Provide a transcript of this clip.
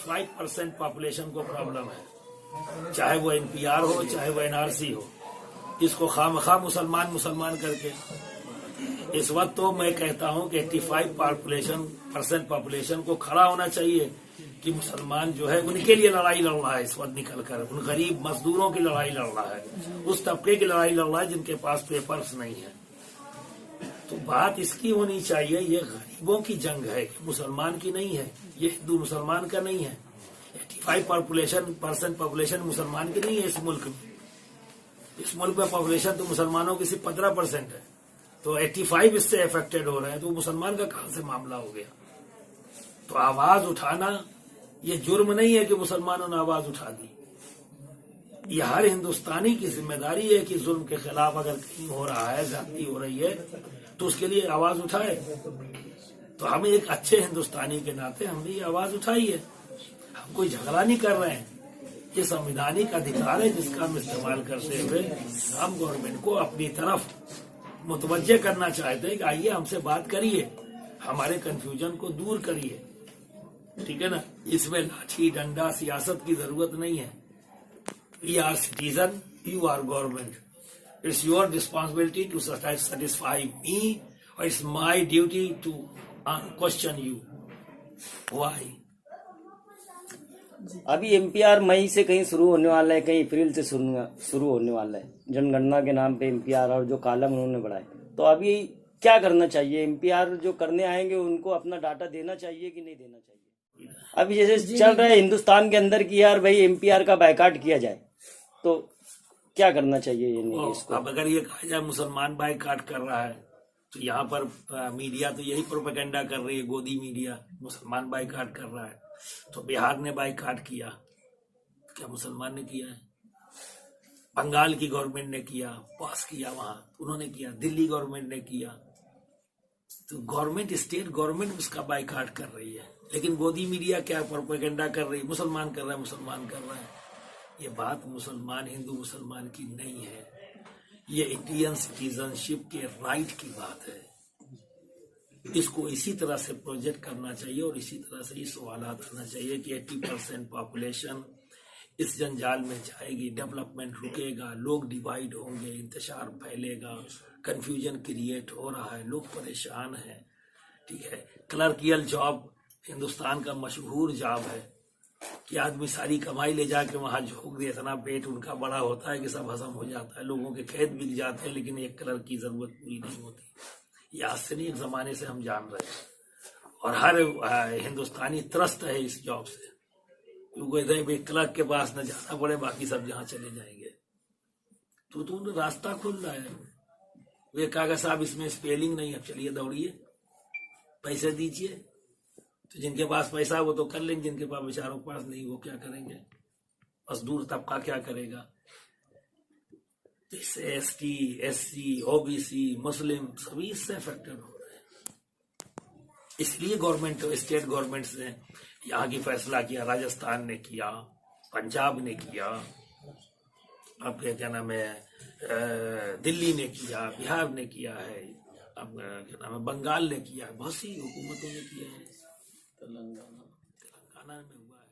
85% population को problem है, चाहे वो एनपीआर हो चाहे वो एनआरसी हो। इसको खामखा मुसलमान करके इस वक्त तो मैं कहता हूं कि 85% पॉपुलेशन को खड़ा होना चाहिए कि मुसलमान जो है उनके लिए लड़ाई लड़ रहा है इस वक्त निकलकर, उन गरीब मजदूरों की लड़ाई लड़ रहा है, उस तबके की लड़ाई लड़ रहा है जिनके पास पेपर्स नहीं है। तो बात इसकी होनी चाहिए, ये गरीबों की जंग है कि मुसलमान की नहीं है, ये हिंदू मुसलमान का नहीं है। 85% पॉपुलेशन मुसलमान की नहीं है इस मुल्क में। इस मुल्क में पॉपुलेशन तो मुसलमानों की सिर्फ 15% है, तो 85 इससे अफेक्टेड हो रहे हैं, तो मुसलमान का कहां से मामला हो गया। तो आवाज उठाना ये जुर्म नहीं है कि मुसलमानों ने आवाज उठा दी, ये हर हिंदुस्तानी की जिम्मेदारी है कि जुल्म के खिलाफ अगर कहीं हो रहा है, ज्यादती हो रही है, तो उसके लिए आवाज उठाए। तो हम एक अच्छे हिंदुस्तानी के नाते हमने ये आवाज उठाई है, हम कोई झगड़ा नहीं कर रहे हैं, ये संवैधानिक अधिकार है जिसका हम इस्तेमाल करते हुए हम गवर्नमेंट को अपनी तरफ मुतवज्जे करना चाहते हैं कि आइए हमसे बात करिए, हमारे कंफ्यूजन को दूर करिए, ठीक है ना। इसमें लाठी डंडा सियासत की जरूरत नहीं है। We are citizen, you are government, it's your responsibility to satisfy me और it's my duty to question you why. अभी एमपीआर मई से कहीं शुरू होने वाला है, कहीं अप्रैल से शुरू होने वाला है, जनगणना के नाम पे एमपीआर और जो कॉलम उन्होंने बढ़ाए। तो अभी क्या करना चाहिए, एमपीआर जो करने आएंगे उनको अपना डाटा देना चाहिए कि नहीं देना चाहिए? अभी जैसे चल रहा है हिंदुस्तान के अंदर की यार भाई एमपीआर का बायकाट किया जाए, तो क्या करना चाहिए ये नहीं इसको? अब अगर ये कहा जाए मुसलमान बायकाट कर रहा है, तो यहाँ पर मीडिया तो यही प्रोपेगेंडा कर रही है, गोदी मीडिया, मुसलमान बायकाट कर रहा है। तो बिहार ने बायकाट किया, क्या मुसलमान ने किया है? बंगाल की गवर्नमेंट ने किया, पास किया, वहां उन्होंने किया, दिल्ली गवर्नमेंट ने किया। तो गवर्नमेंट, स्टेट गवर्नमेंट उसका बायकाट कर रही है, लेकिन गोदी मीडिया क्या प्रोपेगेंडा कर रही है, मुसलमान कर रहा है, मुसलमान कर रहा है। ये बात मुसलमान, हिंदू मुसलमान की नहीं है, ये इंडियन सिटीजनशिप के राइट की बात है। इसको इसी तरह से प्रोजेक्ट करना चाहिए और इसी तरह से ये सवाल आना चाहिए कि 80% पॉपुलेशन इस जंजाल में जाएगी, डेवलपमेंट रुकेगा, लोग डिवाइड होंगे, इंतशार फैलेगा, कंफ्यूजन क्रिएट हो रहा है, लोग परेशान हैं, ठीक है। क्लर्कियल जॉब हिंदुस्तान का मशहूर जॉब है कि आदमी सारी कमाई ले जाके वहां झोंक दे, इतना पेट उनका बड़ा होता है कि सब हजम हो जाता है, लोगों के खेत बिक जाते हैं, लेकिन एक क्लर्क की जरूरत पूरी नहीं होती। ये आज से नहीं, एक जमाने से हम जान रहे हैं और हर हिंदुस्तानी त्रस्त है इस जॉब से, क्योंकि इधर क्लर्क के पास न जाना पड़े, बाकी सब जहां चले जाएंगे। तो रास्ता खुल रहा है। वे कागज साहब इसमें स्पेलिंग नहीं है, चलिए दौड़िए, पैसे दीजिए। तो जिनके पास पैसा वो तो कर लेंगे, जिनके पास बेचारों के पास नहीं वो क्या करेंगे, मजदूर तबका क्या करेगा। इससे एसटी, एससी, ओबीसी, मुस्लिम सभी इससे अफेक्टेड हो रहे हैं। इसलिए गवर्नमेंट, स्टेट गवर्नमेंट्स ने यहाँ की फैसला किया, राजस्थान ने किया, पंजाब ने किया, अब क्या नाम है, दिल्ली ने किया, बिहार ने किया है, अब क्या नाम है, बंगाल ने किया, बहुत सी हुकूमतों ने किया है, तेलंगाना में हुआ है।